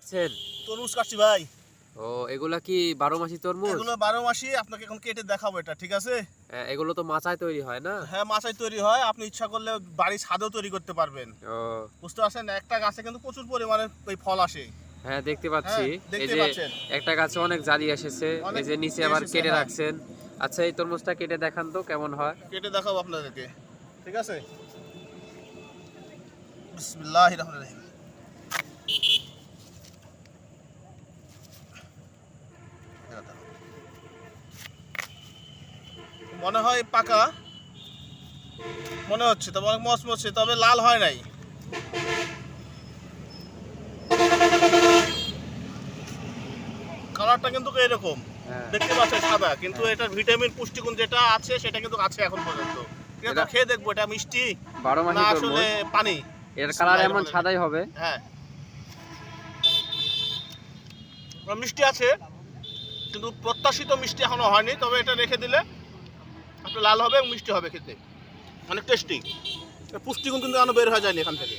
কাটছেন? তরমুজ কাটছি ভাই। ও এগুলা কি 12 মাসি তরমুজ? এগুলো 12 মাসই, আপনাকে এখন কেটে দেখাবো এটা, ঠিক আছে? এগুলো তো মাচায় তৈরি হয় না? হ্যাঁ, মাচায় তৈরি হয়। আপনি ইচ্ছা করলে বাড়ির ছাদেও তৈরি করতে পারবেন। ও বুঝতে পারছেন? একটা গাছে কিন্তু প্রচুর পরিমাণে এই ফল আসে। হ্যাঁ, দেখতে পাচ্ছি। হ্যাঁ, এই দেখতে যে পাচ্ছেন। একটা গাছে অনেক জালি এসেছে, অনেক এই যে নিচে আবার এসেছে, কেটে হ্যাঁ। রাখছেন। আচ্ছা, এই তরমুজটা কেটে দেখান তো কেমন হয়। কেটে দেখাবো আপনাদেরকে, ঠিক আছে? বিসমিল্লাহির রহমানির রহিম। মনে হয় পাকা মনে হচ্ছে, তবে অনেক মচমচে, তবে লাল হয় নাই। কালারটা কিন্তু এরকম হ্যাঁ। দেখতে পাচ্ছেন, সাদা, কিন্তু এটার ভিটামিন পুষ্টিগুণ যেটা আছে সেটা কিন্তু আছে এখন পর্যন্ত। ঠিক আছে, এটা- খেয়ে দেখবো এটা মিষ্টি 12 মাসি না তরমুজ। আসলে পানি। এর কালার এমন সাদাই হবে। হ্যাঁ, মিষ্টি আছে, কিন্তু প্রত্যাশিত মিষ্টি এখনো হয়নি। তবে এটা রেখে দিলে একটু লাল হবে এবং মিষ্টি হবে, খেতে অনেক টেস্টি। পুষ্টিগুণ কিন্তু এখনো বের হয়ে যায়নি এখান থেকে।